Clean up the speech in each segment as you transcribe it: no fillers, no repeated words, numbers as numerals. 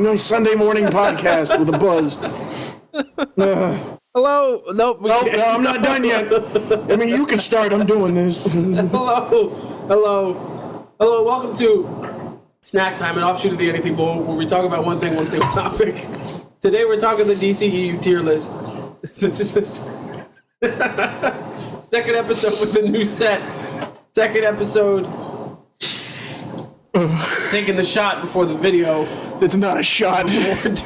Nice Sunday morning podcast with a buzz. Hello. Nope. No, I'm not done yet. I mean, you can start. I'm doing this. Hello. Welcome to SnackTime, an offshoot of the Anything Bowl, where we talk about one thing, one single topic. Today we're talking the DCEU tier list. This is this second episode with the new set. Second episode. Taking the shot before the video. It's not a shot.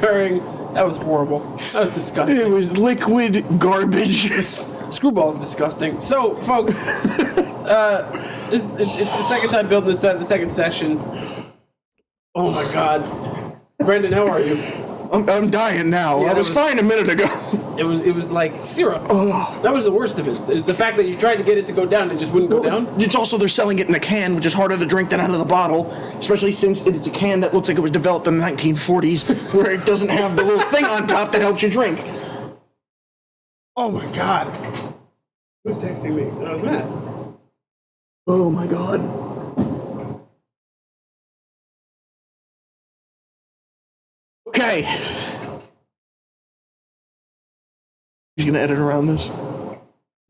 During. That was horrible. That was disgusting. It was liquid garbage. Screwball is disgusting. So, folks, it's the second time building this set, the second session. Oh my God, Brendan, how are you? I'm dying now. Yeah, I was fine a minute ago. It was like syrup. That was the worst of it. Is the fact that you tried to get it to go down, it just wouldn't go down. It's also they're selling it in a can, which is harder to drink than out of the bottle, especially since it's a can that looks like it was developed in the 1940s, where it doesn't have the little thing on top that helps you drink. Oh my God. Who's texting me? I was mad. Oh my God. Okay. He's gonna edit around this.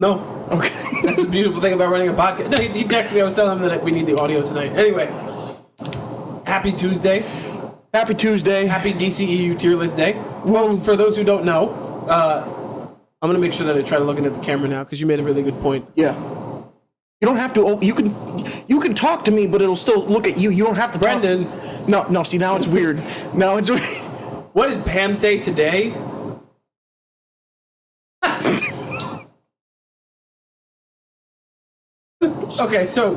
No. Okay. That's the beautiful thing about running a podcast. No, he texted me. I was telling him that we need the audio tonight. Anyway, happy Tuesday. Happy Tuesday. Happy DCEU tier list day. Folks, for those who don't know, I'm gonna make sure that I try to look into the camera now because you made a really good point. Yeah. You don't have to. You can talk to me, but it'll still look at you. You don't have to. Brendan. Talk to, no. See, now it's weird. Now it's. What did Pam say today? Okay, so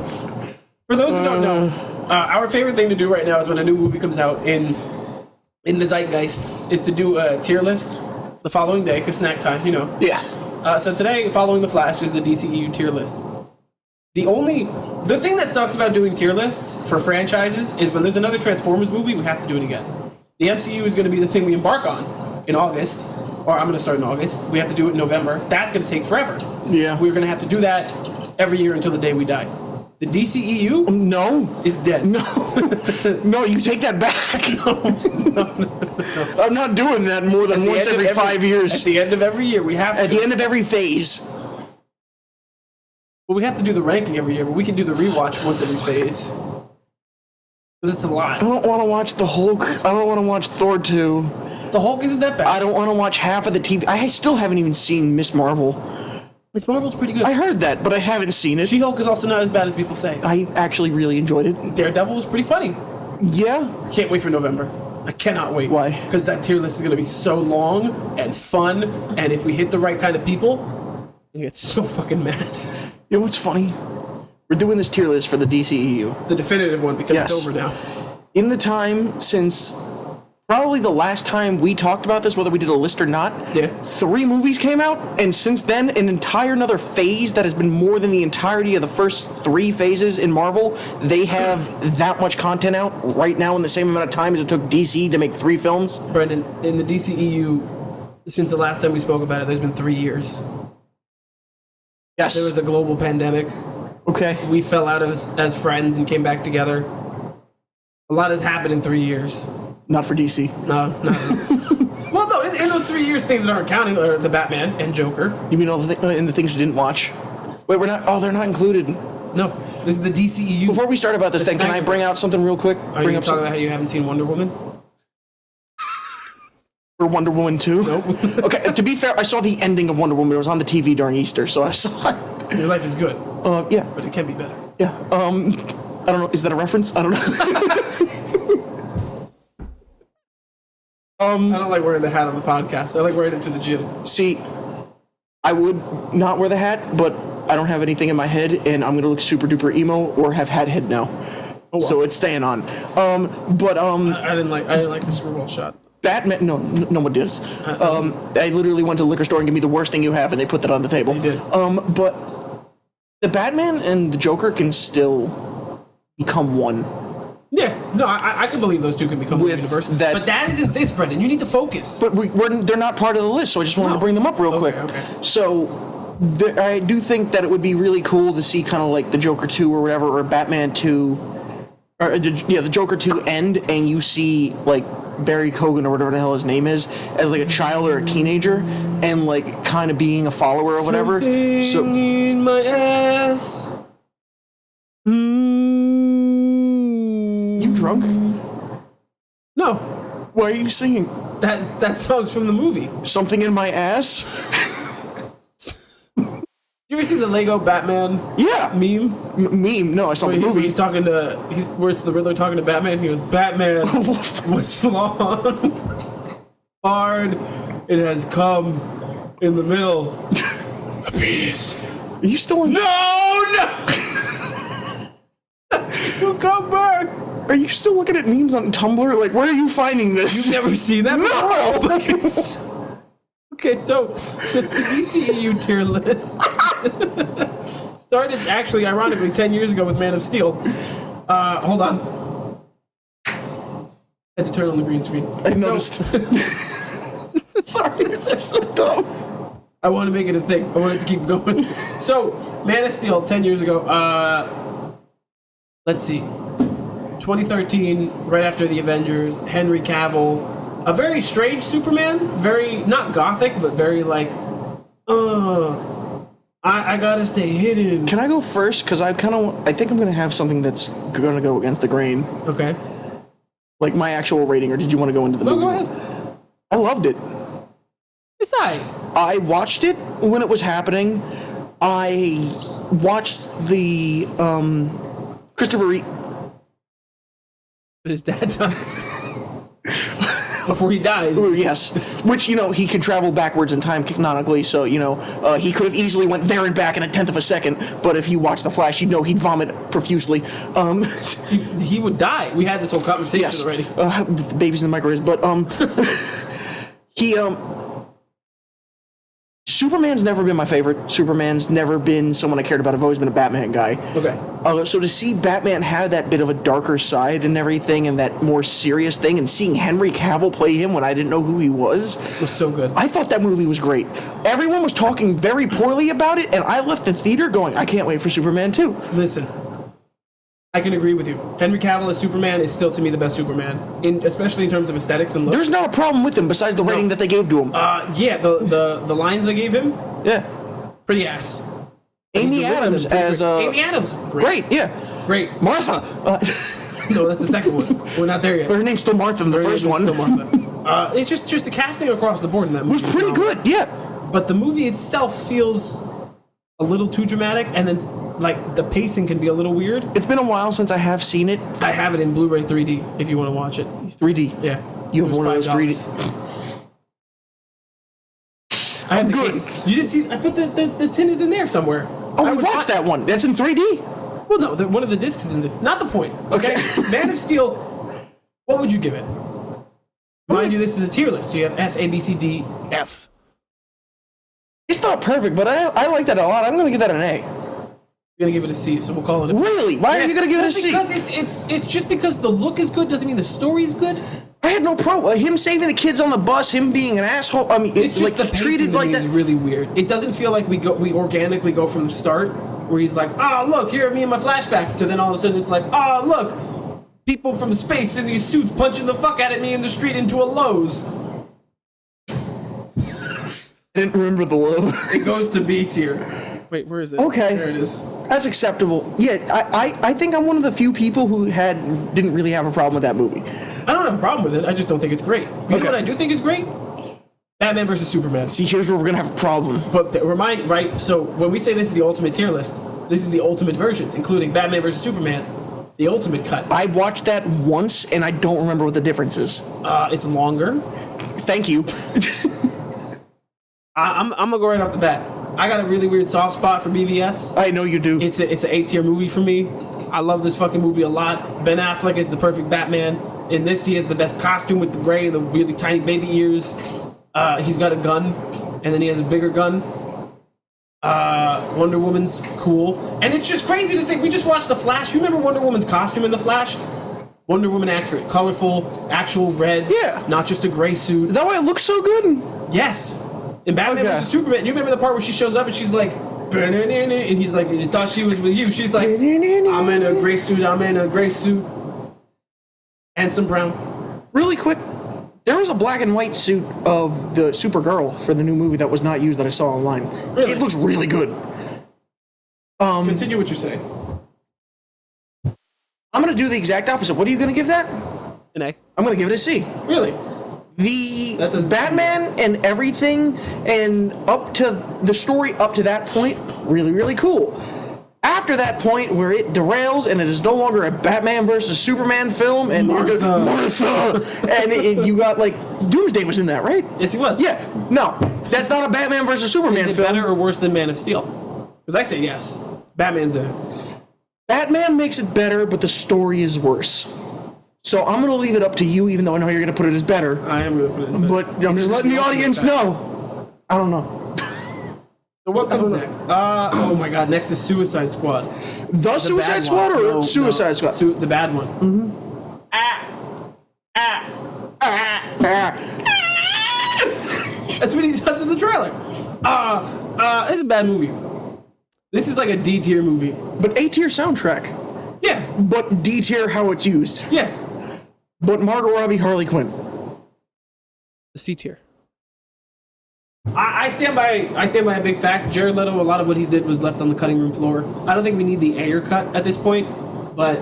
for those who don't know, our favorite thing to do right now is when a new movie comes out in the zeitgeist is to do a tier list the following day, because snack time, you know. Yeah. So today, following The Flash, is the DCEU tier list. The thing that sucks about doing tier lists for franchises is when there's another Transformers movie, we have to do it again. The MCU is going to be the thing we embark on in August, or I'm going to start in August. We have to do it in November. That's going to take forever. Yeah. We're going to have to do that every year until the day we die. The DCEU is dead. No, you take that back. No. I'm not doing that more than once every 5 years. At the end of every year, we have to. At the end of every phase. Well, we have to do the ranking every year, but we can do the rewatch once every phase. Because it's a lot. I don't want to watch the Hulk. I don't want to watch Thor 2. The Hulk isn't that bad. I don't want to watch half of the TV. I still haven't even seen Miss Marvel. Miss Marvel's pretty good. I heard that, but I haven't seen it. She-Hulk is also not as bad as people say. I actually really enjoyed it. Daredevil was pretty funny. Yeah. Can't wait for November. I cannot wait. Why? Because that tier list is going to be so long and fun, and if we hit the right kind of people, I get so fucking mad. You know what's funny? We're doing this tier list for the DCEU. The definitive one, because it's over now. In the time since probably the last time we talked about this, whether we did a list or not, 3 movies came out, and since then, an entire another phase that has been more than the entirety of the first 3 phases in Marvel. They have that much content out right now in the same amount of time as it took DC to make 3 films. Brendan, in the DCEU, since the last time we spoke about it, there's been 3 years. Yes. There was a global pandemic. Okay. We fell out as friends and came back together. A lot has happened in 3 years. Not for DC. No. Well, no, in those 3 years, things that aren't counting are the Batman and Joker. You mean all the things we didn't watch? Wait, we're not. Oh, they're not included. No, this is the DCEU. Before we start about this thing, can I bring out something real quick? Are you talking about how you haven't seen Wonder Woman? Or Wonder Woman 2? Nope. Okay, to be fair, I saw the ending of Wonder Woman. It was on the TV during Easter, so I saw it. Your life is good. Yeah. But it can be better. Yeah. I don't know. Is that a reference? I don't know. I don't like wearing the hat on the podcast. I like wearing it to the gym. See, I would not wear the hat, but I don't have anything in my head, and I'm going to look super duper emo or have hat head now. Oh, wow. So it's staying on. I didn't like the screwball shot. Batman, no one did. I literally went to the liquor store and gave me the worst thing you have, and they put that on the table. They did. But the Batman and the Joker can still become one. Yeah, no, I can believe those two can become one universe. But that isn't this, Brendan. You need to focus. But they're not part of the list, so I just wanted to bring them up real quick. Okay. So I do think that it would be really cool to see kind of like the Joker 2 or whatever, or Batman 2, or the Joker 2 end, and you see like Barry Cogan or whatever the hell his name is as like a child or a teenager, and like kind of being a follower or whatever. Something in my ass. You drunk? No. Why are you singing? That song's from the movie. Something in my ass? You ever seen the Lego Batman meme? Meme? No, I saw the movie. He's talking to, where it's the Riddler talking to Batman. He goes, Batman, what's long, hard, it has come in the middle. A penis. Are you still in? No! You come back. Are you still looking at memes on Tumblr? Like, where are you finding this? You've never seen that before? No! Okay, so the DCEU tier list started actually, ironically, 10 years ago with Man of Steel. Hold on. Had to turn on the green screen. I noticed. Sorry, this is so dumb. I want to make it a thing. I want it to keep going. So, Man of Steel, 10 years ago. Let's see. 2013, right after the Avengers, Henry Cavill. A very strange Superman. Very, not gothic, but very like, I gotta stay hidden. Can I go first? Because I think I'm going to have something that's going to go against the grain. Okay. Like my actual rating, or did you want to go into the movie? No, go ahead. I loved it. It's aight. I watched it when it was happening. I watched the Christopher Reeve. His dad dies. Before he dies. Yes. Which, he could travel backwards in time canonically, so, he could have easily went there and back in a tenth of a second, but if you watch The Flash, you'd know he'd vomit profusely. He would die. We had this whole conversation already. Babies in the microwaves, but, Superman's never been my favorite. Superman's never been someone I cared about. I've always been a Batman guy. Okay. So to see Batman have that bit of a darker side and everything and that more serious thing, and seeing Henry Cavill play him when I didn't know who he was so good. I thought that movie was great. Everyone was talking very poorly about it, and I left the theater going, I can't wait for Superman 2. Listen, I can agree with you. Henry Cavill as Superman is still, to me, the best Superman, especially in terms of aesthetics and looks. There's not a problem with him besides the rating that they gave to him. Yeah, the lines they gave him. Yeah. Pretty ass. Amy Adams as Amy Adams. Great, yeah. Great. Martha. No, that's the second one. We're not there yet. Her name's still Martha in the first one. Still Martha. It's just the casting across the board in that movie. It was pretty good, yeah. But the movie itself feels a little too dramatic, and then like the pacing can be a little weird. It's been a while since I have seen it. I have it in Blu-ray 3D if you want to watch it. 3D. Yeah. You have one of those 3D. I have the case. You didn't see? I put the tin is in there somewhere. Oh, we watched that one. That's in 3D. Well, no, one of the discs is in there. Not the point. Okay. Man of Steel. What would you give it? Mind you, this is a tier list. So you have S, A, B, C, D, F. It's not perfect, but I like that a lot. I'm going to give that an A. You're going to give it a C, so we'll call it a Really? Why are you going to give it a C? Because it's just because the look is good doesn't mean the story's good. I had no problem. Him saving the kids on the bus, him being an asshole. I mean, it's just like the treated like that. Is really weird. It doesn't feel like we organically go from the start where he's like, oh look, here are me and my flashbacks, to then all of a sudden it's like, oh look, people from space in these suits punching the fuck out of me in the street into a Lowe's. I didn't remember the Lowe's. It goes to B tier. Wait, where is it? Okay. There it is. That's acceptable. Yeah, I think I'm one of the few people who didn't really have a problem with that movie. I don't have a problem with it. I just don't think it's great. You know what I do think is great? Batman versus Superman. See, here's where we're gonna have a problem. But right? So when we say this is the ultimate tier list, this is the ultimate versions, including Batman versus Superman, the ultimate cut. I watched that once, and I don't remember what the difference is. It's longer. Thank you. I'm gonna go right off the bat. I got a really weird soft spot for BVS. I know you do. It's an A tier movie for me. I love this fucking movie a lot. Ben Affleck is the perfect Batman. In this, he has the best costume with the gray, the really tiny baby ears. He's got a gun, and then he has a bigger gun. Wonder Woman's cool. And it's just crazy to think, we just watched The Flash. You remember Wonder Woman's costume in The Flash? Wonder Woman accurate, colorful, actual reds. Yeah. Not just a gray suit. Is that why it looks so good? Yes. In Batman vs. Superman, you remember the part where she shows up and she's like, and he's like, you thought she was with you. She's like, I'm in a gray suit, And some brown. Really quick, There was a black and white suit of the Supergirl for the new movie that was not used that I saw online. Really? It looks really good. Continue what you're saying. I'm going to do the exact opposite. What are you going to give that? An A. I'm going to give it a C. Really? The Batman and everything, and up to the story up to that point, really, really cool. After that point where it derails and it is no longer a Batman versus Superman film, and Martha, and you got like Doomsday was in that, right? Yes, he was. Yeah, no, that's not a Batman versus Superman Is it film. better or worse than Man of Steel? Because I say yes. Batman's in it. Batman makes it better, but the story is worse. So I'm going to leave it up to you, even though I know you're going to put it as better. I am going to put it as better. But I'm just letting the audience know. I don't know. So what comes next? Oh my god, next is Suicide Squad. The Suicide Squad or Suicide Squad? The bad one. Mm-hmm. That's what he does in the trailer. It's a bad movie. This is like a D tier movie. But A tier soundtrack. Yeah. But D tier how it's used. Yeah. But Margot Robbie, Harley Quinn. C tier. I stand by a big fact. Jared Leto, a lot of what he did was left on the cutting room floor. I don't think we need the Ayer cut at this point, but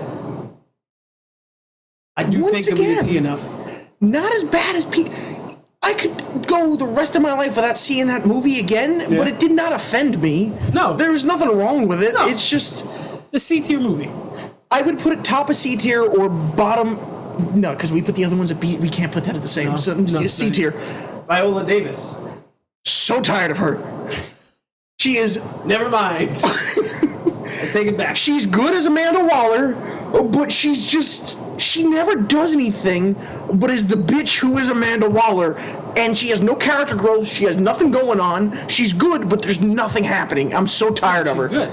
I do think that we didn't see enough. Not as bad as I could go the rest of my life without seeing that movie again, but it did not offend me. No. There was nothing wrong with it. No. It's just the C tier movie. I would put it top of C tier or bottom. No, because we put the other ones at B. We can't put that at the same. C tier. Viola Davis. So tired of her. She is. Never mind. I take it back. She's good as Amanda Waller, but she's just. She never does anything, but is the bitch who is Amanda Waller, and she has no character growth. She has nothing going on. She's good, but there's nothing happening. I'm so tired of her. She's good.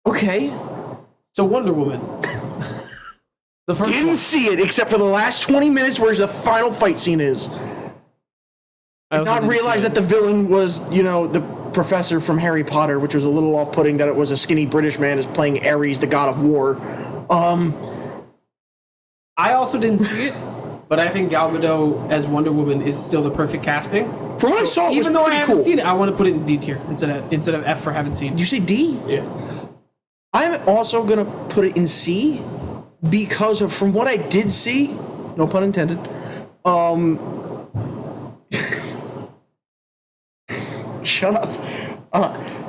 Okay. So Wonder Woman. The first Didn't one. see it except for the last 20 minutes where the final fight scene is. I did not realize that the villain was, the professor from Harry Potter, which was a little off-putting that it was a skinny British man is playing Ares, the god of war. I also didn't see it, but I think Gal Gadot as Wonder Woman is still the perfect casting. From what I saw, it was pretty cool. Even though I haven't seen it, I want to put it in D tier instead of F for haven't seen. Did you say D? Yeah. I'm also gonna put it in C because of from what I did see, no pun intended. Shut up.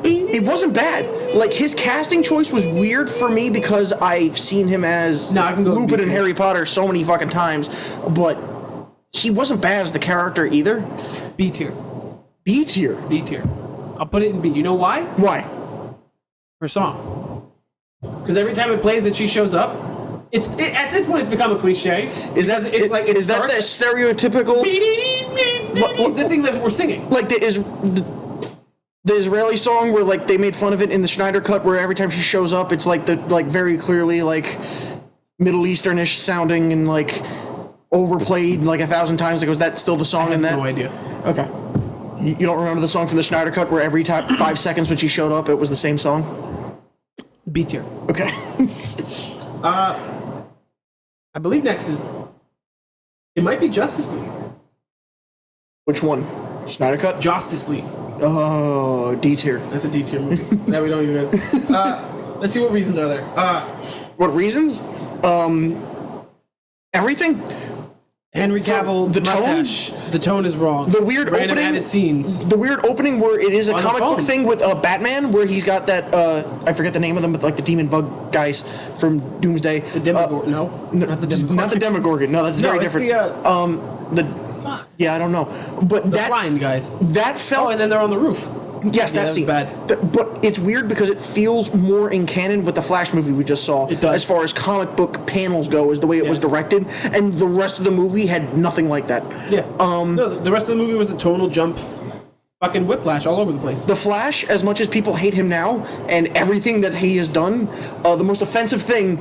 It wasn't bad. Like, his casting choice was weird for me because I've seen him as Lupin in Harry Potter so many fucking times, but he wasn't bad as the character either. B tier. B tier? B tier. I'll put it in B. You know why? Why? Her song. Because every time it plays and she shows up, at this point it's become a cliche. Is that the stereotypical the thing that we're singing? Like the Israeli song where like they made fun of it in the Snyder cut, where every time she shows up, it's like very clearly like Middle Easternish sounding and like overplayed like 1,000 times. Like, was that still the song in that? No idea. Okay. You don't remember the song from the Snyder cut where every time 5 seconds when she showed up, it was the same song? B tier. Okay. I believe next it might be Justice League. Which one? Snyder cut? Justice League. Oh, D tier. That's a D tier movie. That we don't even. Let's see what reasons are there. What reasons? Everything. Henry Cavill, the mustache. The tone is wrong. The weird Random opening. added scenes. The weird opening where it is a On comic book thing with Batman, where he's got that. I forget the name of them, but like the demon bug guys from Doomsday. The Demogorgon. Not the Demogorgon. Not the Demogorgon. No, that's very different. Fuck. Yeah, I don't know, but the flying guys. That felt. Oh, and then they're on the roof. Yes, that scene. Bad. But it's weird because it feels more in canon with the Flash movie we just saw. It does. As far as comic book panels go, is the way it was directed, and the rest of the movie had nothing like that. Yeah. No, the rest of the movie was a tonal jump, fucking whiplash all over the place. The Flash, as much as people hate him now, and everything that he has done, the most offensive thing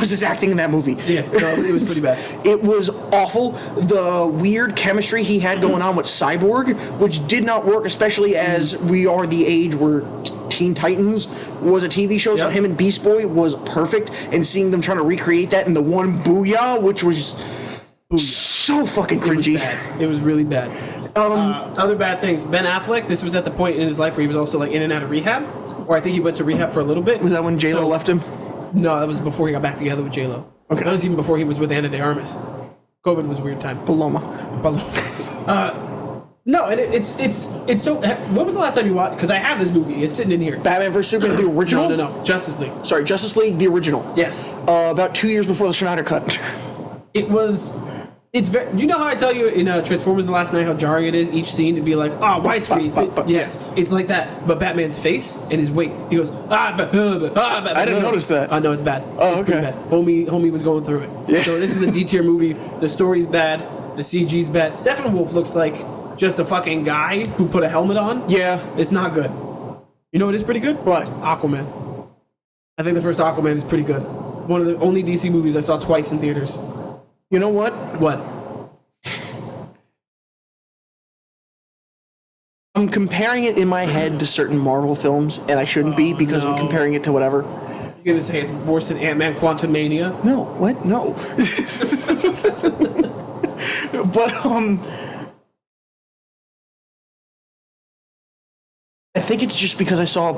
was his acting in that movie. Yeah, no, it was pretty bad. It was awful. The weird chemistry he had going on with Cyborg, which did not work, especially as we are the age where Teen Titans was a TV show, so him and Beast Boy was perfect, and seeing them trying to recreate that in the one Booyah, which was so fucking cringy. It was really bad. Other bad things. Ben Affleck, this was at the point in his life where he was also like in and out of rehab. Or I think he went to rehab for a little bit. Was that when J-Lo left him? No, that was before he got back together with J-Lo. Okay. That was even before he was with Ana de Armas. COVID was a weird time. Paloma. No, and it's so... When was the last time you watched... Because I have this movie. It's sitting in here. Batman vs. Superman, the original? No. Justice League. Sorry, Justice League, the original. Yes. About 2 years before the Snyder Cut. It was... It's very... You know how I tell you in Transformers The Last Night how jarring it is, each scene, to be like, widescreen. Yes, it's like that. But Batman's face and his weight, he goes, Batman. I didn't notice that. No, it's bad. Oh, it's okay. Bad. Homie was going through it. Yeah. So this is a D-tier movie. The story's bad. The CG's bad. Steppenwolf looks like just a fucking guy who put a helmet on. Yeah. It's not good. You know what is pretty good? What? Aquaman. I think the first Aquaman is pretty good. One of the only DC movies I saw twice in theaters. You know what? What? I'm comparing it in my head to certain Marvel films, and I shouldn't be because I'm comparing it to whatever. You're gonna say it's worse than Ant-Man Quantumania? No, what? No. But, I think it's just because I saw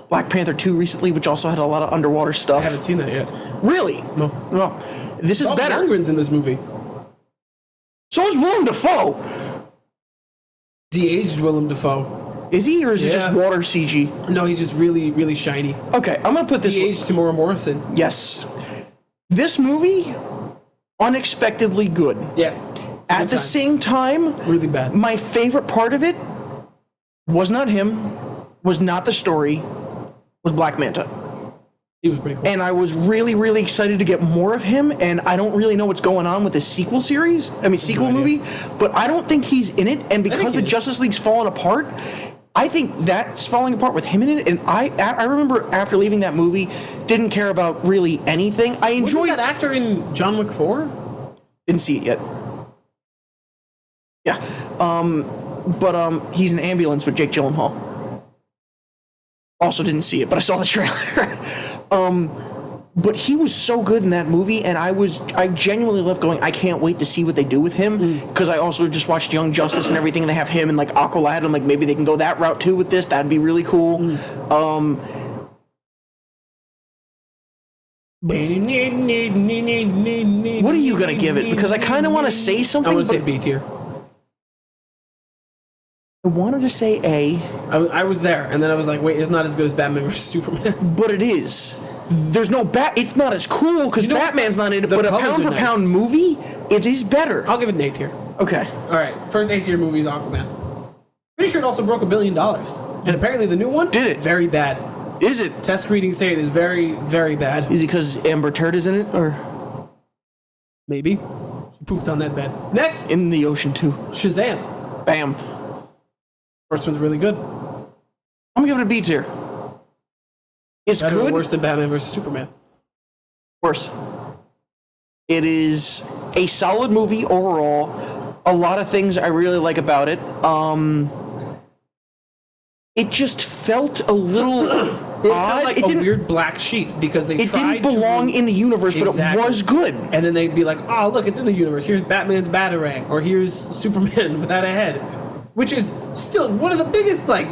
Black Panther 2 recently, which also had a lot of underwater stuff. I haven't seen that yet. Really? No. This is better. Lundgren's in this movie. So is Willem Dafoe. De-aged Willem Dafoe. Is he, or is it just water CG? No, he's just really, really shiny. Okay, I'm gonna put this. De-aged Tamora Morrison. Yes. This movie, unexpectedly good. Yes. At the same time, really bad. My favorite part of it was not him, was not the story, was Black Manta. He was pretty cool. And I was really, really excited to get more of him, and I don't really know what's going on with the sequel movie, but I don't think he's in it, and because the Justice League's fallen apart, I think that's falling apart with him in it, and I remember after leaving that movie, didn't care about really anything. I enjoyed... Wasn't that actor in John Wick 4? Didn't see it yet. Yeah. But he's an ambulance with Jake Gyllenhaal. Also didn't see it, but I saw the trailer. But he was so good in that movie, and I genuinely left going, I can't wait to see what they do with him, because I also just watched Young Justice and everything, and they have him and like Aqualad, and like maybe they can go that route too with this. That'd be really cool. What are you gonna give it? Because I kind of want to say something. I want to say B tier. I wanted to say A. I was there, and then I was like, wait, it's not as good as Batman vs. Superman. But it is. There's no it's not as cool because Batman's not in it, but a pound for pound movie, it is better. I'll give it an A tier. Okay. Alright, first A tier movie is Aquaman. Pretty sure it also broke $1 billion. And apparently the new one did it. Very bad. Is it? Test readings say it is very, very bad. Is it because Amber Turd is in it, or maybe she pooped on that bed? Next, in the ocean too. Shazam. Bam. First one's really good. I'm gonna give it a B tier. It's better good. Or worse than Batman vs. Superman. Worse. It is a solid movie overall. A lot of things I really like about it. It just felt a little odd. Felt like a weird black sheep because it didn't belong in the universe, but it was good. And then they'd be like, "Oh, look, it's in the universe. Here's Batman's Batarang, or here's Superman without a head," which is still one of the biggest like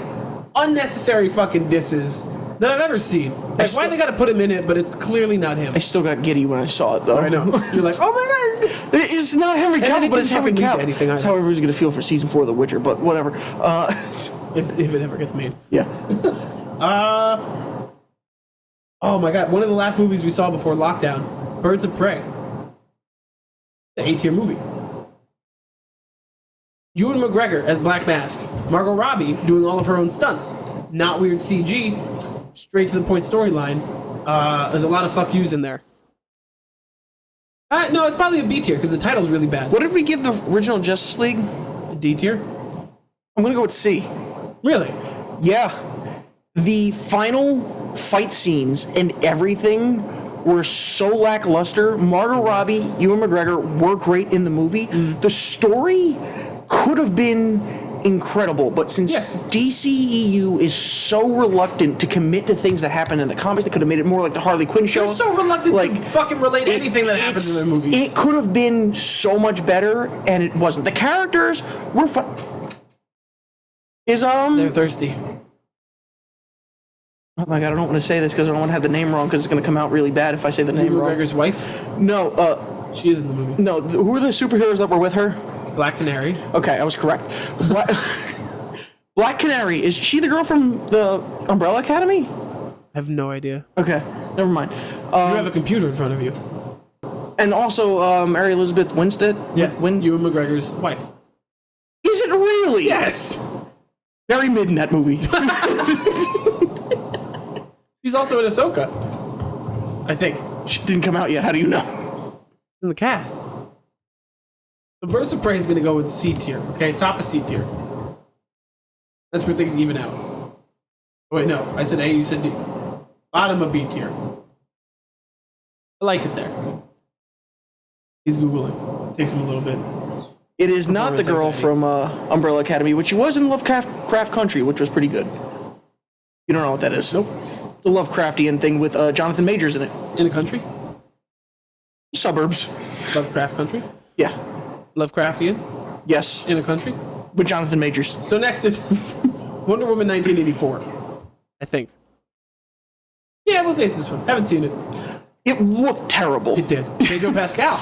unnecessary fucking disses that I've ever seen. Like, why they gotta put him in it, but it's clearly not him. I still got giddy when I saw it, though. I know. You're like, oh my god! It's not Henry Cavill, but it's Henry Cavill. That's how everybody's gonna feel for season 4 of The Witcher, but whatever. If it ever gets made. Yeah. Oh my god, one of the last movies we saw before lockdown, Birds of Prey. The A-tier movie. Ewan McGregor as Black Mask. Margot Robbie doing all of her own stunts. Not weird CG. Straight to the point storyline. There's a lot of fuck yous in there. No, it's probably a B tier because the title's really bad. What did we give the original Justice League? A D tier? I'm gonna go with C. Really? Yeah. The final fight scenes and everything were so lackluster. Margot Robbie, Ewan McGregor were great in the movie. The story could have been incredible. But since DCEU is so reluctant to commit to things that happen in the comics, they could have made it more like the Harley Quinn show. They're so reluctant to fucking relate to anything that happens in their movies. It could have been so much better, and it wasn't. The characters were fun. They're thirsty. Oh my god, I don't want to say this because I don't want to have the name wrong because it's going to come out really bad if I say the name wrong. McGregor's wife? No, she is in the movie. No, who are the superheroes that were with her? Black Canary. Okay, I was correct. Black Canary, is she the girl from the Umbrella Academy? I have no idea. Okay, never mind. You have a computer in front of you. And also, Mary Elizabeth Winstead? Yes, Ewan McGregor's wife. Is it really? Yes! Very mid in that movie. She's also in Ahsoka. I think. She didn't come out yet, how do you know? In the cast. The Birds of Prey is going to go with C tier, okay? Top of C tier. That's where things even out. Oh, wait, no. I said A, you said D. Bottom of B tier. I like it there. He's Googling. It takes him a little bit. It is not the girl from Umbrella Academy, which she was in Lovecraft Country, which was pretty good. You don't know what that is? Nope. The Lovecraftian thing with Jonathan Majors in it. In a country? Suburbs. Lovecraft Country? Yeah. Lovecraftian? Yes. In a country? With Jonathan Majors. So next is Wonder Woman 1984. I think. Yeah, we'll say it's this one. Haven't seen it. It looked terrible. It did. Pedro Pascal.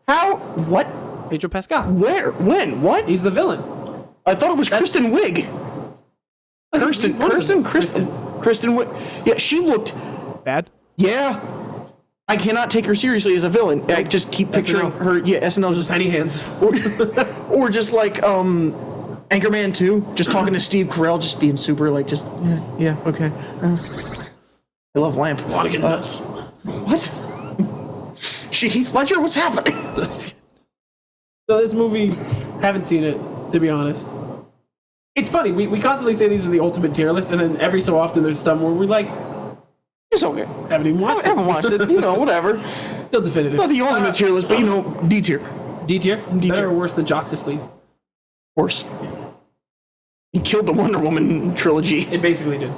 How? What? Pedro Pascal. Where? When? What? He's the villain. I thought it was Kristen Wiig. Kristen Wiig. Yeah, she looked bad. Yeah. I cannot take her seriously as a villain. I just keep picturing her. Yeah, SNL just tiny hands. Or just like Anchorman 2, just talking to Steve Carell, just being super like just yeah, okay. I love Lamp. What? Heath Ledger? What's happening? So this movie, haven't seen it, to be honest. It's funny, we constantly say these are the ultimate tier list, and then every so often there's some where we're like, it's okay. Haven't even watched it. Haven't watched it, whatever. Still definitive. Not the ultimate tier list, but D tier. D tier? Better or worse than Justice League? Worse. He killed the Wonder Woman trilogy. It basically did.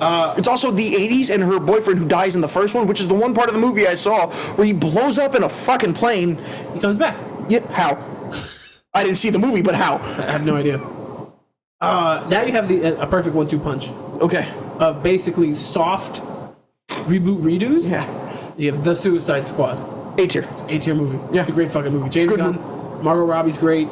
It's also the 80s and her boyfriend who dies in the first one, which is the one part of the movie I saw where he blows up in a fucking plane. He comes back. Yeah, how? I didn't see the movie, but how? I have no idea. Now you have a perfect 1-2 punch. Okay. Of basically soft reboot redos. Yeah. You have The Suicide Squad. A tier. It's an A tier movie. Yeah. It's a great fucking movie. James Gunn, Margot Robbie's great.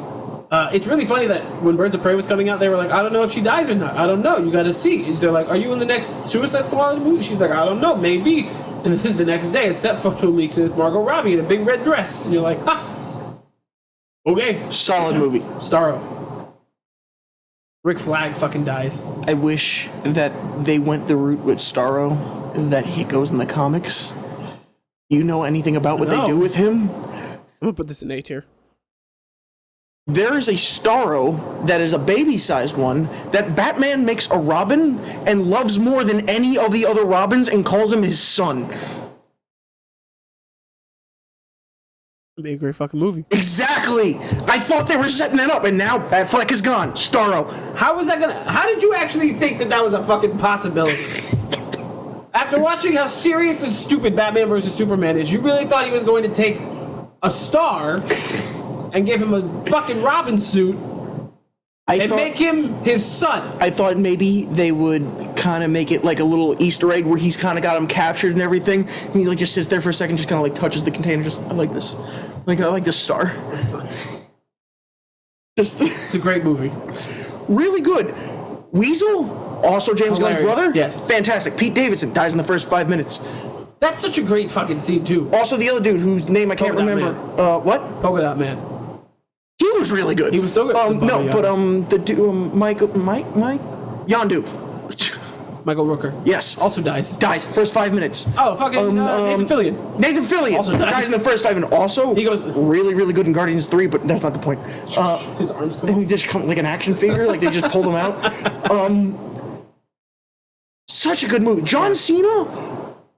It's really funny that when Birds of Prey was coming out, they were like, I don't know if she dies or not. I don't know. You got to see. They're like, are you in the next Suicide Squad movie? She's like, I don't know. Maybe. And then the next day, a set photo leaks and it's Margot Robbie in a big red dress. And you're like, ha. Okay. Solid movie. Starro. Rick Flag fucking dies. I wish that they went the route with Starro that he goes in the comics. You know anything about what they do with him? I'm going to put this in A tier. There is a Starro that is a baby-sized one that Batman makes a Robin and loves more than any of the other Robins and calls him his son. It'd be a great fucking movie. Exactly! I thought they were setting it up, and now Batfleck is gone. Starro. How did you actually think that was a fucking possibility? After watching how serious and stupid Batman vs. Superman is, you really thought he was going to take a star and give him a fucking Robin suit and make him his son. I thought maybe they would kind of make it like a little Easter egg where he's kind of got him captured and everything, and he like just sits there for a second, just kind of like touches the container, just I like this, I like this star. Just it's a great movie, really good. Weasel, also James Gunn's brother, yes, fantastic. Pete Davidson dies in the first 5 minutes. That's such a great fucking scene too. Also the other dude whose name I can't remember. What? Polka Dot Man. He was really good. He was so good. The dude, Mike, Yondu. Michael Rooker. Yes. Also dies. Dies. First 5 minutes. Oh, fucking Nathan Fillion. Nathan Fillion. Also dies in the first 5 minutes. Also, he goes really, really good in Guardians 3, but that's not the point. His arms come off. He just come like an action figure, like they just pulled him out. Such a good movie. John Cena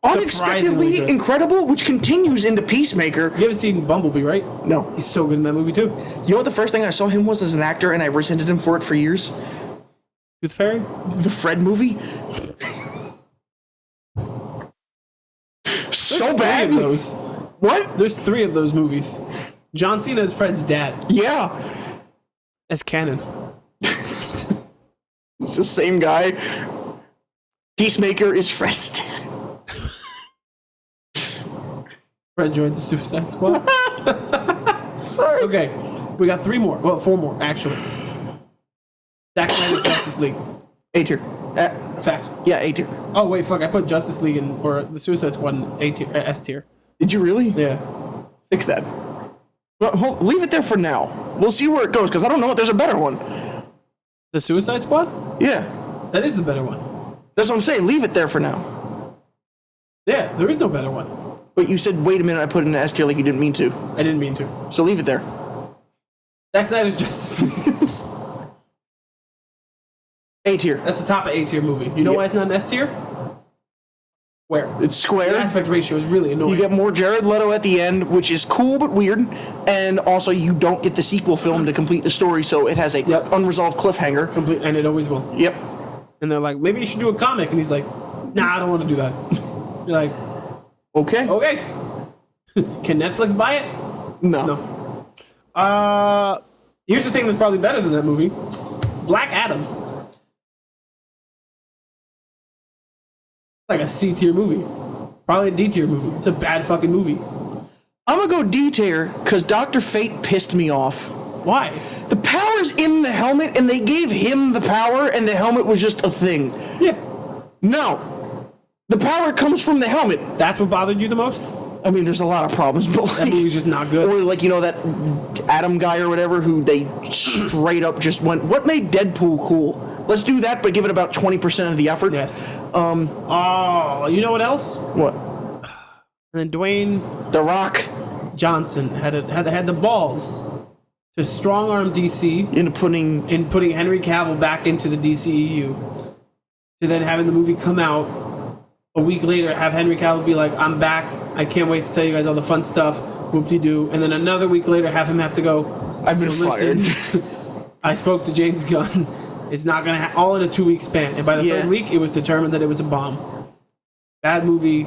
unexpectedly good. incredible, which continues into Peacemaker. You haven't seen Bumblebee, right? No. He's so good in that movie, too. You know what the first thing I saw him was as an actor, and I resented him for it for years? Tooth Fairy? The Fred movie. So bad. 3 of those. What? There's 3 of those movies. John Cena is Fred's dad. Yeah. As canon. It's the same guy. Peacemaker is Fred's dad. Fred joins the Suicide Squad. Sorry. Okay, we got 3 more. Well, 4 more, actually. Zack Snyder's Justice League. A tier. Fact. Yeah, A tier. Oh, wait, fuck. I put Justice League in, or the Suicide Squad in A tier, S tier. Did you really? Yeah. Fix that. Well, leave it there for now. We'll see where it goes, because I don't know if there's a better one. The Suicide Squad? Yeah. That is the better one. That's what I'm saying. Leave it there for now. Yeah, there is no better one. But you said, wait a minute, I put it in S tier like you didn't mean to. I didn't mean to. So leave it there. Zack Snyder's Justice League. A tier. That's the top of A tier movie. You know why it's not an S tier? Where? It's square. The aspect ratio is really annoying. You get more Jared Leto at the end, which is cool but weird. And also, you don't get the sequel film to complete the story, so it has a unresolved cliffhanger. Complete, and it always will. Yep. And they're like, maybe you should do a comic. And he's like, nah, I don't want to do that. You're like, okay. Okay. Can Netflix buy it? No. Here's the thing that's probably better than that movie. Black Adam. Like a C tier movie. Probably a D tier movie. It's a bad fucking movie. I'm gonna go D tier because Dr. Fate pissed me off. Why? The power's in the helmet, and they gave him the power, and the helmet was just a thing. Yeah. No. The power comes from the helmet. That's what bothered you the most? I mean, there's a lot of problems, but like, That movie's just not good. Or like, you know, that Adam guy or whatever who they straight up just went, what made Deadpool cool? Let's do that, but give it about 20% of the effort. Yes. Oh, you know what else? What? And then Dwayne The Rock Johnson had the balls to strong arm DC into putting Henry Cavill back into the DCEU, to then having the movie come out a week later, have Henry Cavill be like, I'm back, I can't wait to tell you guys all the fun stuff, whoop-de-doo, and then another week later have him have to go, I've been fired. I spoke to James Gunn, it's not gonna all in a 2-week span, and by the 3rd week it was determined that it was a bomb. Bad movie.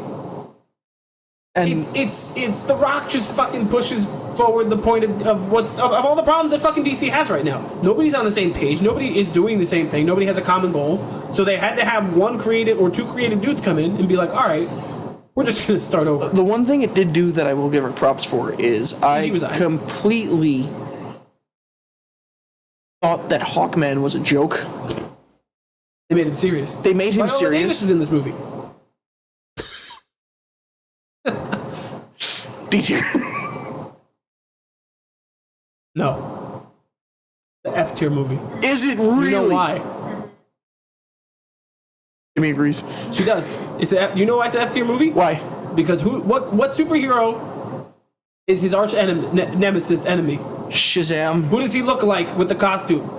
And it's The Rock just fucking pushes forward the point of all the problems that fucking DC has right now. Nobody's on the same page. Nobody is doing the same thing. Nobody has a common goal. So they had to have 1 creative or 2 creative dudes come in and be like, all right, we're just gonna start over. The one thing it did do that I will give her props for is I completely thought that Hawkman was a joke. They made him serious. They made him serious. Davis is in this movie. D tier. No. The F tier movie. Is it really? You know why? Jimmy agrees. She does. You know why it's an F tier movie? Why? Because what superhero is his arch nemesis enemy? Shazam. Who does he look like with the costume?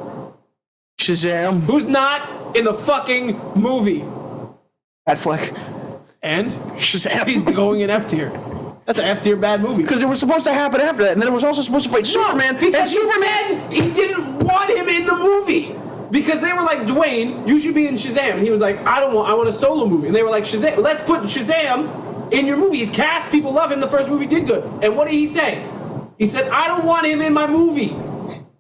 Shazam. Who's not in the fucking movie? Batfleck. And Shazam. He's going in F tier. That's an F tier bad movie. Because it was supposed to happen after that, and then it was also supposed to fight Superman. Because he said he didn't want him in the movie. Because they were like, Dwayne, you should be in Shazam. And he was like, I want a solo movie. And they were like, Shazam, let's put Shazam in your movie. He's cast, people love him. The first movie did good. And what did he say? He said, I don't want him in my movie.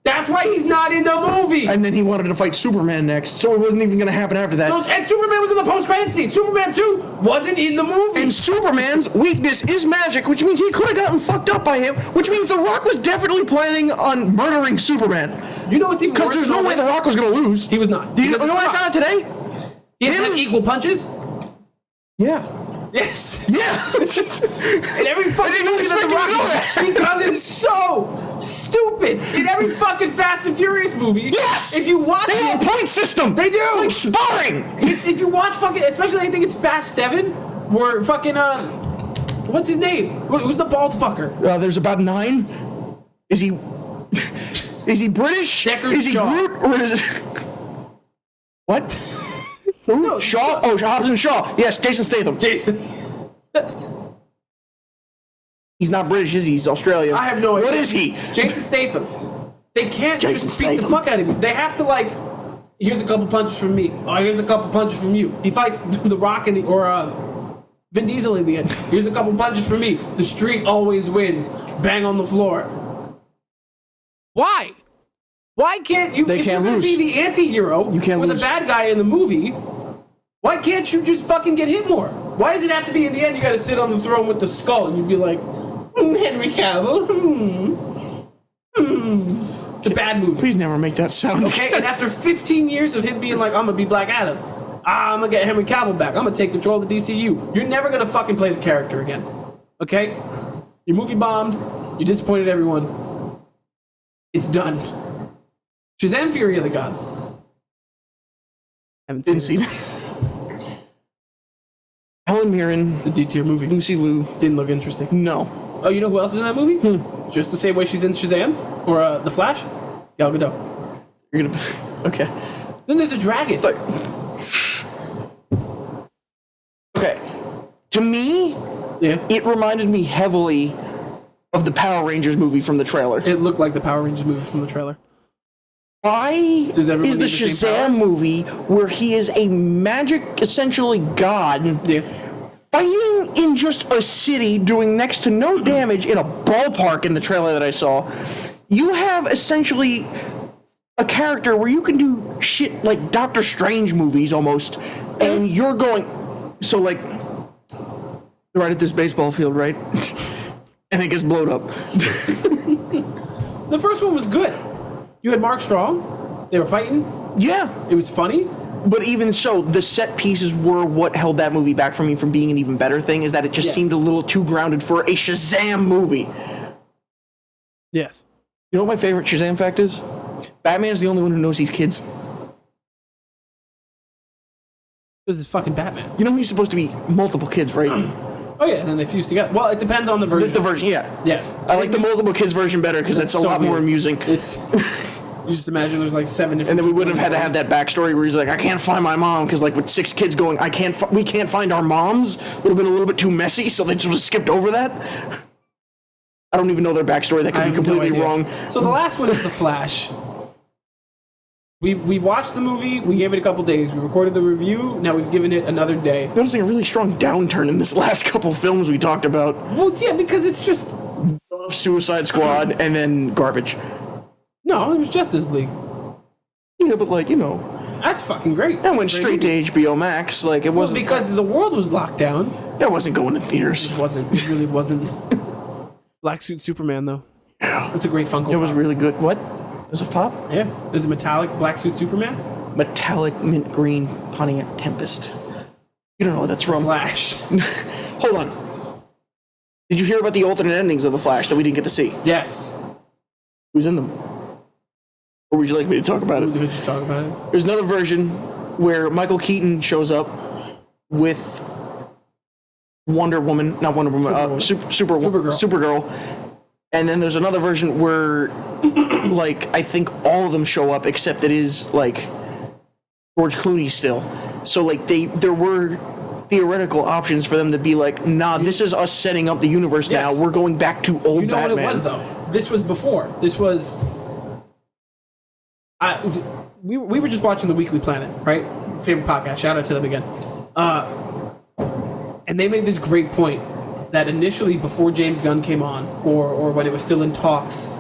That's why he's not in the movie. And then he wanted to fight Superman next, so it wasn't even going to happen after that. And Superman was in the post-credit scene. Superman 2 wasn't in the movie. And Superman's weakness is magic, which means he could have gotten fucked up by him, which means The Rock was definitely planning on murdering Superman. You know what's even worse? Because there's no way The Rock was going to lose. He was not. You know what I found out today? He has to have equal punches? Yeah. Yes. Yeah. In every fucking movie that The Rock is, because it's so stupid. In every fucking Fast and Furious movie. Yes. If you watch they have a point system. They do. Like sparring. If you watch fucking, especially I think it's Fast 7, where fucking what's his name? Who's the bald fucker? There's about 9. Is he British? Deckard is he Shaw. Groot or is it what? No, Shaw? Oh, Hobbs and Shaw. Yes, Jason Statham. Jason. He's not British, is he? He's Australian. I have no idea. What is he? Jason Statham. They can't Jason just beat the Statham. fuck out of him. They have to, like, here's a couple punches from me. Oh, here's a couple punches from you. He fights The Rock or Vin Diesel in the end. Here's a couple punches from me. The street always wins. Bang on the floor. Why? Why can't you? They can't if you're lose. Gonna be the anti-hero You can't or lose. the bad guy in the movie, why can't you just fucking get hit more? Why does it have to be in the end you gotta sit on the throne with the skull and you'd be like, Henry Cavill, It's a bad movie. Please never make that sound. Okay, and after 15 years of him being like, I'm gonna be Black Adam, I'm gonna get Henry Cavill back, I'm gonna take control of the DCEU, you're never gonna fucking play the character again. Okay? Your movie bombed, you disappointed everyone. It's done. Shazam! Fury of the Gods. Haven't Didn't seen see it. Helen Mirren, It's a D-tier movie. Lucy Liu. Didn't look interesting. No. Oh, you know who else is in that movie? Just the same way she's in Shazam? Or The Flash? Gal Gadot. You're gonna. Okay. Then there's a dragon. Like, okay. To me, Yeah. it reminded me heavily of the Power Rangers movie from the trailer. It looked like the Power Rangers movie from the trailer. Why Does everyone is the need the same Shazam powers? movie where he is a magic, essentially god, Yeah. fighting in just a city, doing next to no damage in a ballpark in the trailer that I saw? You have essentially a character where you can do shit like Doctor Strange movies almost, and you're going, so like, right at this baseball field, right? And it gets blown up. The first one was good. You had Mark Strong. They were fighting. Yeah. It was funny. But even so, the set pieces were what held that movie back from me from being an even better thing, is that it just Yes. seemed a little too grounded for a Shazam movie. Yes. You know what my favorite Shazam fact is? Batman's the only one who knows he's kids. This is fucking Batman. You know he's supposed to be multiple kids, right? Oh yeah, and then they fused together. Well, it depends on the version. The version, yeah. Yes. I like the multiple kids version better because that's a so lot more weird. amusing. It's. You just imagine there's like 7 different. And then we people wouldn't have had to have that backstory where he's like, I can't find my mom, because like with 6 kids going, we can't find our moms, would have been a little bit too messy, so they just skipped over that. I don't even know their backstory. That could I be have no completely idea. wrong. So the last one is The Flash. We watched the movie. We gave it a couple days. We recorded the review. Now we've given it another day. Noticing a really strong downturn in this last couple films we talked about. Well, yeah, because it's just Suicide Squad and then garbage. no. It was Justice League. Yeah, but like, you know, That's fucking great. that went straight to HBO Max. Like, it Well, wasn't because the world was locked down. that wasn't going to theaters. It wasn't. It really wasn't. Black Suit Superman though. Yeah. That's a great Funko. It was Pop. really good. What? There's a pop? Yeah. There's a metallic Black Suit Superman. Metallic mint green Pontiac Tempest. You don't know what that's from. Flash. Hold on. Did you hear about the alternate endings of The Flash that we didn't get to see? Yes. Who's in them? Or would you like me to talk about it? Could you talk about it? There's another version where Michael Keaton shows up with Wonder Woman, not Wonder Woman, Supergirl. And then there's another version where, like, I think all of them show up except it is, like, George Clooney still. So, like, there were theoretical options for them to be like, nah, this is us setting up the universe now. Yes. We're going back to old You know Batman. what it was though? This was before. This was. We were just watching the Weekly Planet, right? Favorite podcast. Shout out to them again. And they made this great point that initially, before James Gunn came on, or when it was still in talks,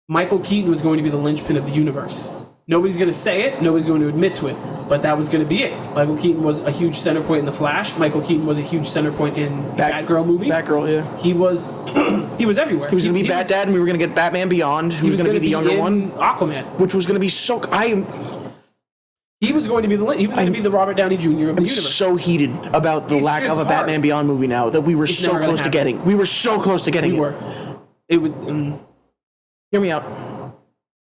Michael Keaton was going to be the linchpin of the universe. Nobody's going to say it. Nobody's going to admit to it. But that was going to be it. Michael Keaton was a huge center point in The Flash. Michael Keaton was a huge center point in the Batgirl movie. Batgirl, yeah. He was everywhere. He was going to be Bat Dad, and we were going to get Batman Beyond, who was going to be the younger one, Aquaman. which was going to be so. He was going to be the Robert Downey Jr. of the I'm universe. so heated about the lack just of a hard. Batman Beyond movie now that we were It's so never gonna close to happen. getting. We were so close to getting We it. were. It would. Hear me out.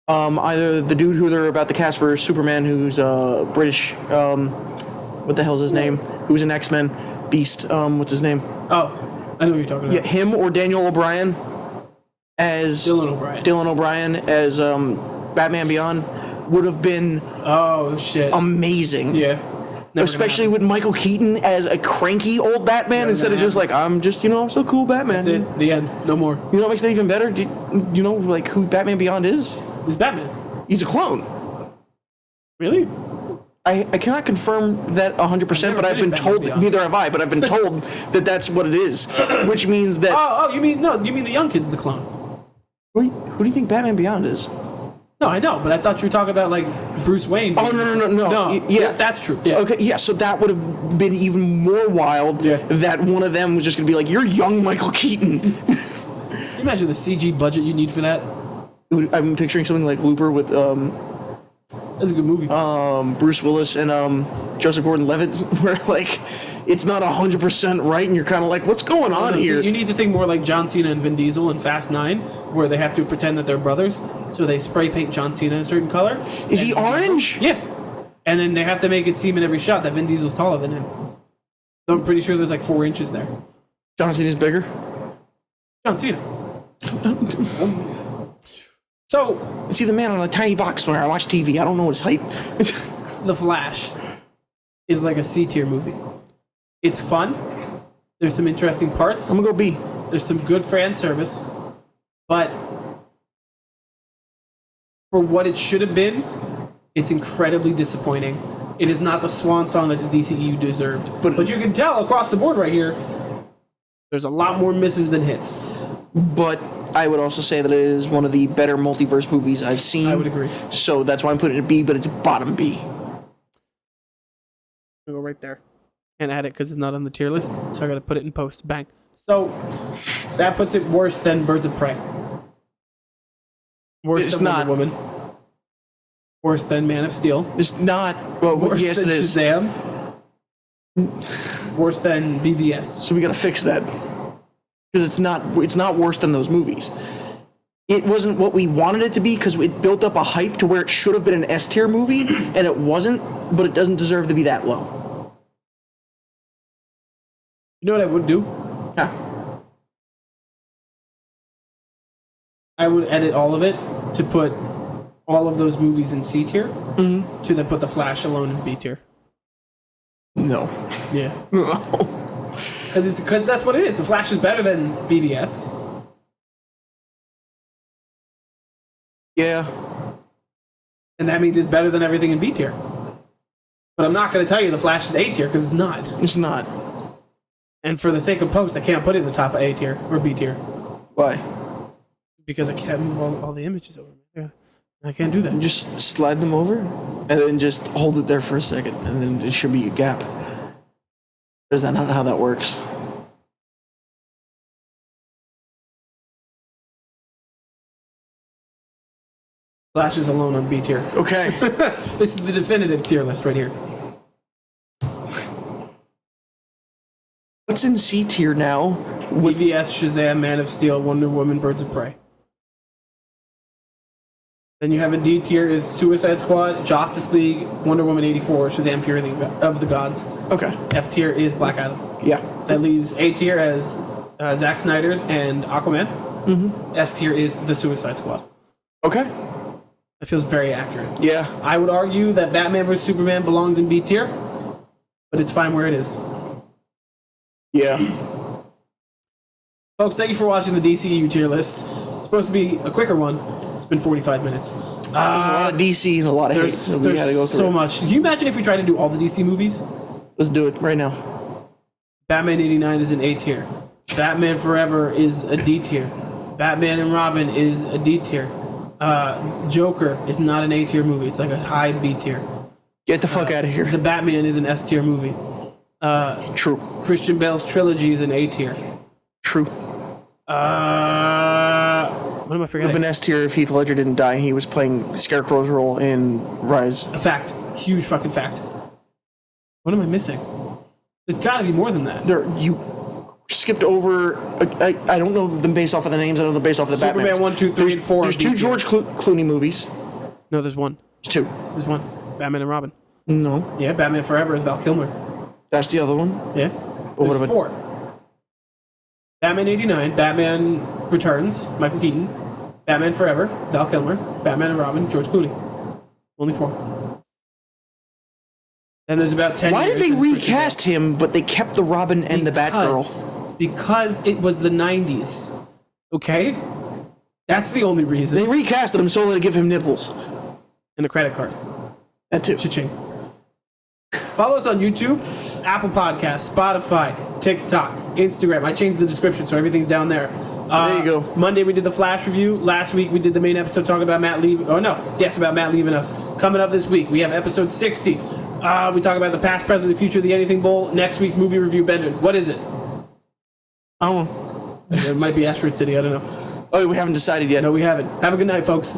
Either the dude who they're about to cast for Superman, who's British. What the hell's his name? Who's an X-Men Beast? What's his name? Oh, I know what you're talking about. Yeah, him or Daniel O'Brien as Dylan O'Brien. as Batman Beyond would have been Oh shit. amazing. Yeah. Especially with Michael Keaton as a cranky old Batman instead of just like, I'm so cool Batman. That's it. The end. No more. You know what makes that even better? Do you know like who Batman Beyond is? He's Batman. He's a clone. Really? I cannot confirm that 100%, but I've been told, neither have I, but I've been told that that's what it is. Which means that... you mean the young kid's the clone. Who do you think Batman Beyond is? No, I know, but I thought you were talking about, like, Bruce Wayne. Oh, no. Yeah. That's true. Yeah. Okay, yeah, so that would have been even more wild that one of them was just going to be like, you're young Michael Keaton. Can you imagine the CG budget you need for that? I'm picturing something like Looper with... That's a good movie. Bruce Willis and Joseph Gordon-Levitt, where like it's not 100% right, and you're kind of like, what's going on here? You need to think more like John Cena and Vin Diesel in Fast 9, where they have to pretend that they're brothers, so they spray paint John Cena a certain color. Is he orange? Yeah, and then they have to make it seem in every shot that Vin Diesel's taller than him. So I'm pretty sure there's like 4 inches there. John Cena's bigger. John Cena. So, see the man on a tiny box where I watch TV. I don't know his height. The Flash is like a C-tier movie. It's fun. There's some interesting parts. I'm gonna go B. There's some good fan service, but for what it should have been, it's incredibly disappointing. It is not the swan song that the DCEU deserved. But you can tell across the board right here, there's a lot more misses than hits. But I would also say that it is one of the better multiverse movies I've seen. I would agree. So that's why I'm putting it at B, but it's bottom B. I'll go right there. Can't add it because it's not on the tier list, so I gotta put it in post. Bang. So that puts it worse than Birds of Prey. Worse than Wonder Woman. Worse than Man of Steel. It's not. Well, worse yes, than it is. Shazam. Worse than BVS. So we gotta fix that. Because it's not worse than those movies. It wasn't what we wanted it to be because it built up a hype to where it should have been an S tier movie, and it wasn't, but it doesn't deserve to be that low. You know what I would do? Yeah. I would edit all of it to put all of those movies in C tier, to then put The Flash alone in B tier. No. Yeah. Because that's what it is. The Flash is better than BVS. Yeah. And that means it's better than everything in B tier. But I'm not going to tell you The Flash is A tier because it's not. It's not. And for the sake of post, I can't put it in the top of A tier or B tier. Why? Because I can't move all the images over. Yeah. I can't do that. You just slide them over and then just hold it there for a second, and then it should be a gap. Or is that not how that works? Flash is alone on B tier. Okay. This is the definitive tier list right here. What's in C tier now? BVS, Shazam, Man of Steel, Wonder Woman, Birds of Prey. Then you have a D tier is Suicide Squad, Justice League, Wonder Woman 84, Shazam Fury of the Gods. Okay. F tier is Black Adam. Yeah. That leaves A tier as Zack Snyder's and Aquaman. S tier is The Suicide Squad. Okay. That feels very accurate. Yeah. I would argue that Batman vs. Superman belongs in B tier, but it's fine where it is. Yeah. Folks, thank you for watching the DCEU tier list. It's supposed to be a quicker one. It's been 45 minutes. There's a lot of DC and a lot of hate. So we gotta go through so much. Can you imagine if we tried to do all the DC movies? Let's do it right now. Batman 89 is an A tier. Batman Forever is a D tier. Batman and Robin is a D tier. Joker is not an A tier movie. It's like a high B tier. Get the fuck out of here. The Batman is an S tier movie. True. Christian Bale's trilogy is an A tier. True. What am I forgetting? It would have been S tier if Heath Ledger didn't die and he was playing Scarecrow's role in Rise. A fact. Huge fucking fact. What am I missing? There's got to be more than that. You skipped over. I don't know them based off of the names. I know them based off of the Batman. Superman 1, 2, 3, and 4. There's two George Clooney movies. No, there's one. There's two. There's one. Batman and Robin. No. Yeah, Batman Forever is Val Kilmer. That's the other one. Yeah. Well, There's 4. Batman 89, Batman Returns, Michael Keaton. Batman Forever, Val Kilmer. Batman and Robin, George Clooney. Only 4. Then there's about 10 Why years. did they since Christian recast him, but they kept the Robin and the Batgirl? Because it was the 90s. Okay? That's the only reason. They recasted him so they give him nipples. And a credit card. That too. Cha-ching. Follow us on YouTube, Apple Podcasts, Spotify, TikTok, Instagram. I changed the description, so everything's down there. There you go. Monday we did the Flash review. Last week we did the main episode talking about Matt leaving. Oh no, yes, about Matt leaving us. Coming up this week we have episode 60. We talk about the past, present, the future of the Anything Bowl. Next week's movie review, Bender. What is it? Oh, It might be Asteroid City. I don't know. Oh, we haven't decided yet. No, we haven't. Have a good night, folks.